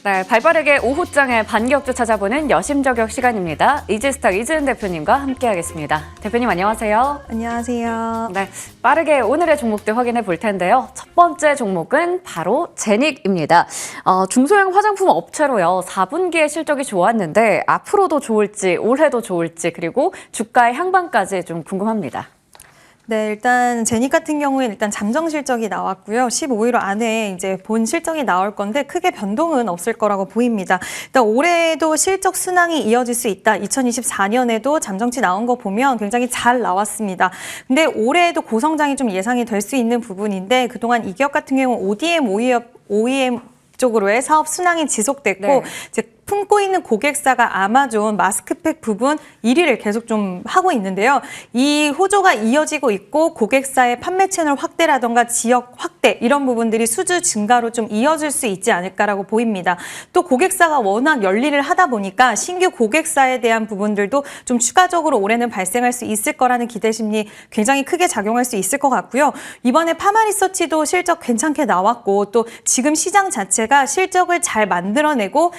네, 발빠르게 오후장의 반격주 찾아보는 여심저격 시간입니다. 이지스탁 이지은 대표님과 함께하겠습니다. 대표님 안녕하세요. 안녕하세요. 네, 빠르게 오늘의 종목들 확인해 볼 텐데요. 첫 번째 종목은 바로 제닉입니다. 중소형 화장품 업체로요. 4분기에 실적이 좋았는데 앞으로도 좋을지 올해도 좋을지 그리고 주가의 향방까지 좀 궁금합니다. 네, 일단 제닉 같은 경우에는 일단 잠정 실적이 나왔고요. 15일 안에 이제 본 실적이 나올 건데 크게 변동은 없을 거라고 보입니다. 일단 올해도 실적 순항이 이어질 수 있다. 2024년에도 잠정치 나온 거 보면 굉장히 잘 나왔습니다. 근데 올해에도 고성장이 좀 예상이 될 수 있는 부분인데 그동안 이 기업 같은 경우는 OEM 쪽으로의 사업 순항이 지속됐고 네. 이제 품고 있는 고객사가 아마존 마스크팩 부분 1위를 계속 좀 하고 있는데요. 이 호조가 이어지고 있고 고객사의 판매 채널 확대라던가 지역 확대 이런 부분들이 수주 증가로 좀 이어질 수 있지 않을까라고 보입니다. 또 고객사가 워낙 열일을 하다 보니까 신규 고객사에 대한 부분들도 좀 추가적으로 올해는 발생할 수 있을 거라는 기대 심리 굉장히 크게 작용할 수 있을 것 같고요. 이번에 파마리서치도 실적 괜찮게 나왔고 또 지금 시장 자체가 실적을 잘 만들어내고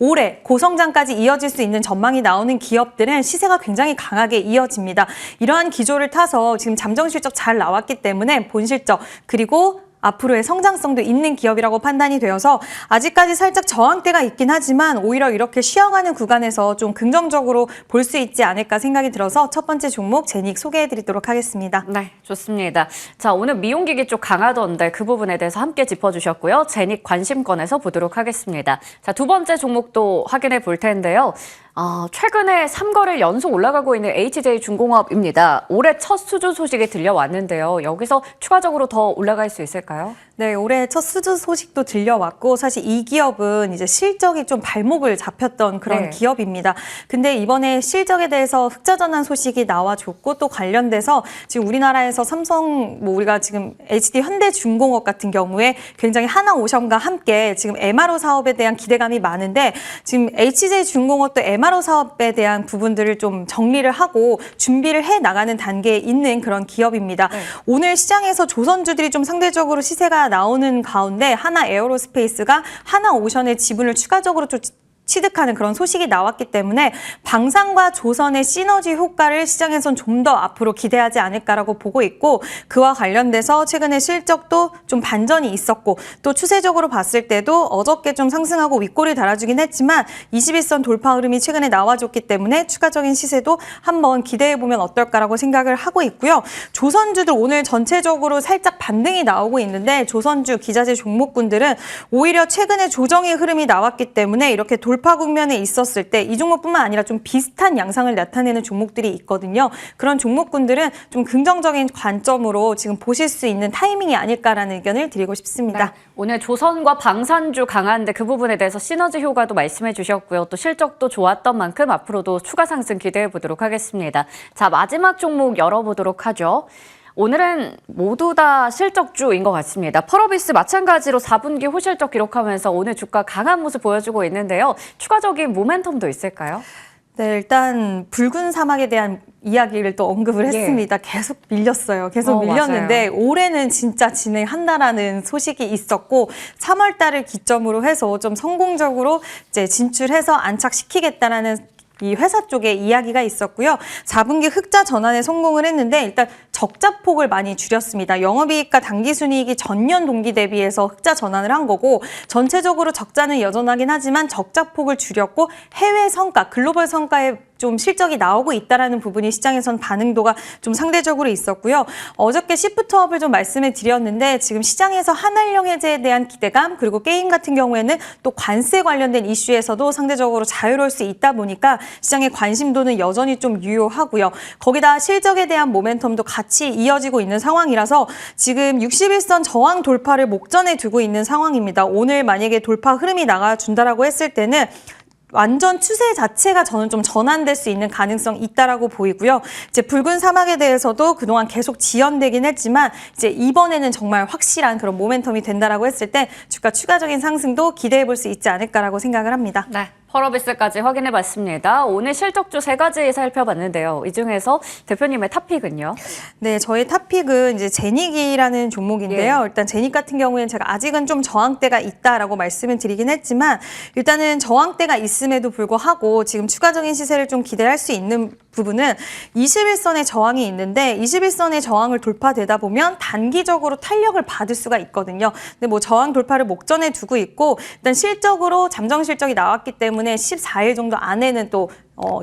올해 고성장까지 이어질 수 있는 전망이 나오는 기업들은 시세가 굉장히 강하게 이어집니다. 이러한 기조를 타서 지금 잠정 실적 잘 나왔기 때문에 본 실적 그리고 앞으로의 성장성도 있는 기업이라고 판단이 되어서 아직까지 살짝 저항대가 있긴 하지만 오히려 이렇게 쉬어가는 구간에서 좀 긍정적으로 볼 수 있지 않을까 생각이 들어서 첫 번째 종목 제닉 소개해드리도록 하겠습니다. 네, 좋습니다. 자, 오늘 미용기기 쪽 강하던데 그 부분에 대해서 함께 짚어주셨고요. 제닉 관심권에서 보도록 하겠습니다. 자, 두 번째 종목도 확인해 볼 텐데요. 최근에 3거래일 연속 올라가고 있는 HJ중공업입니다. 올해 첫 수주 소식이 들려왔는데요. 여기서 추가적으로 더 올라갈 수 있을까요? 네, 올해 첫 수주 소식도 들려왔고 사실 이 기업은 이제 실적이 좀 발목을 잡혔던 그런 네. 기업입니다. 근데 이번에 실적에 대해서 흑자 전환 소식이 나와줬고 또 관련돼서 지금 우리나라에서 삼성 우리가 지금 HD 현대중공업 같은 경우에 굉장히 하나오션과 함께 지금 MRO 사업에 대한 기대감이 많은데 지금 HJ중공업도 MRO 사업에 대한 부분들을 좀 정리를 하고 준비를 해 나가는 단계에 있는 그런 기업입니다. 네. 오늘 시장에서 조선주들이 좀 상대적으로 시세가 나오는 가운데 하나 에어로스페이스가 하나오션의 지분을 추가적으로 좀 취득하는 그런 소식이 나왔기 때문에 방산과 조선의 시너지 효과를 시장에선 좀 더 앞으로 기대하지 않을까라고 보고 있고 그와 관련돼서 최근에 실적도 좀 반전이 있었고 또 추세적으로 봤을 때도 어저께 좀 상승하고 윗골을 달아주긴 했지만 21선 돌파 흐름이 최근에 나와줬기 때문에 추가적인 시세도 한번 기대해보면 어떨까라고 생각을 하고 있고요. 조선주들 오늘 전체적으로 살짝 반등이 나오고 있는데 조선주 기자재 종목군들은 오히려 최근에 조정의 흐름이 나왔기 때문에 이렇게 돌파 국면에 있었을 때 이 종목뿐만 아니라 좀 비슷한 양상을 나타내는 종목들이 있거든요. 그런 종목군들은 좀 긍정적인 관점으로 지금 보실 수 있는 타이밍이 아닐까라는 의견을 드리고 싶습니다. 네, 오늘 조선과 방산주 강한데 그 부분에 대해서 시너지 효과도 말씀해 주셨고요. 또 실적도 좋았던 만큼 앞으로도 추가 상승 기대해 보도록 하겠습니다. 자, 마지막 종목 열어보도록 하죠. 오늘은 모두 다 실적주인 것 같습니다. 펄어비스 마찬가지로 4분기 호실적 기록하면서 오늘 주가 강한 모습 보여주고 있는데요. 추가적인 모멘텀도 있을까요? 네, 일단 붉은 사막에 대한 이야기를 또 언급을 했습니다. 계속 밀렸어요. 계속 밀렸는데 맞아요. 올해는 진짜 진행한다라는 소식이 있었고 3월 달을 기점으로 해서 좀 성공적으로 이제 진출해서 안착시키겠다라는 이 회사 쪽에 이야기가 있었고요. 4분기 흑자 전환에 성공을 했는데 일단 적자폭을 많이 줄였습니다. 영업이익과 당기순이익이 전년 동기 대비해서 흑자 전환을 한 거고 전체적으로 적자는 여전하긴 하지만 적자폭을 줄였고 해외 성과, 글로벌 성과에 좀 실적이 나오고 있다라는 부분이 시장에선 반응도가 좀 상대적으로 있었고요. 어저께 시프트업을 좀 말씀을 드렸는데 지금 시장에서 한한령 해제에 대한 기대감 그리고 게임 같은 경우에는 또 관세 관련된 이슈에서도 상대적으로 자유로울 수 있다 보니까 시장의 관심도는 여전히 좀 유효하고요. 거기다 실적에 대한 모멘텀도 같이 이어지고 있는 상황이라서 지금 61선 저항 돌파를 목전에 두고 있는 상황입니다. 오늘 만약에 돌파 흐름이 나가준다라고 했을 때는 완전 추세 자체가 저는 좀 전환될 수 있는 가능성이 있다라고 보이고요. 이제 붉은 사막에 대해서도 그동안 계속 지연되긴 했지만 이제 이번에는 정말 확실한 그런 모멘텀이 된다라고 했을 때 주가 추가적인 상승도 기대해 볼 수 있지 않을까라고 생각을 합니다. 네. 펄어비스까지 확인해봤습니다. 오늘 실적주 3가지 살펴봤는데요. 이 중에서 대표님의 탑픽은요? 네, 저희 탑픽은 이제 제닉이라는 종목인데요. 예. 일단 제닉 같은 경우에는 제가 아직은 좀 저항대가 있다라고 말씀을 드리긴 했지만 일단은 저항대가 있음에도 불구하고 지금 추가적인 시세를 좀 기대할 수 있는 부분은 21선의 저항이 있는데 21선의 저항을 돌파되다 보면 단기적으로 탄력을 받을 수가 있거든요. 근데 뭐 저항 돌파를 목전에 두고 있고 일단 실적으로 잠정 실적이 나왔기 때문에 14일 정도 안에는 또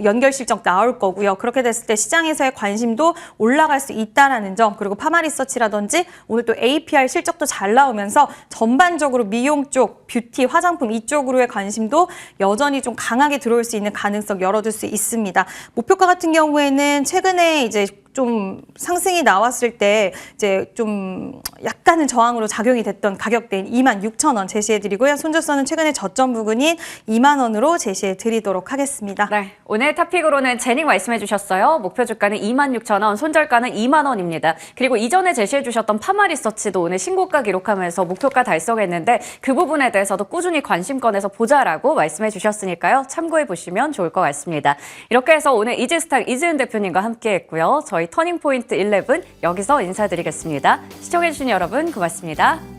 연결 실적 나올 거고요. 그렇게 됐을 때 시장에서의 관심도 올라갈 수 있다라는 점, 그리고 파마리서치라든지 오늘 또 APR 실적도 잘 나오면서 전반적으로 미용 쪽, 뷰티, 화장품 이쪽으로의 관심도 여전히 좀 강하게 들어올 수 있는 가능성 열어둘 수 있습니다. 목표가 같은 경우에는 최근에 이제 좀 상승이 나왔을 때 이제 좀 약간은 저항으로 작용이 됐던 가격대인 26,000원 제시해드리고요. 손절선은 최근에 저점 부근인 2만 원으로 제시해드리도록 하겠습니다. 네, 오늘 탑픽으로는 제닉 말씀해 주셨어요. 목표 주가는 26,000원, 손절가는 2만 원입니다. 그리고 이전에 제시해 주셨던 파마리서치도 오늘 신고가 기록하면서 목표가 달성했는데 그 부분에 대해서도 꾸준히 관심권에서 보자라고 말씀해 주셨으니까요. 참고해 보시면 좋을 것 같습니다. 이렇게 해서 오늘 이지스탁 이지은 대표님과 함께했고요. 저희 터닝포인트 11 여기서 인사드리겠습니다. 시청해주신 여러분 고맙습니다.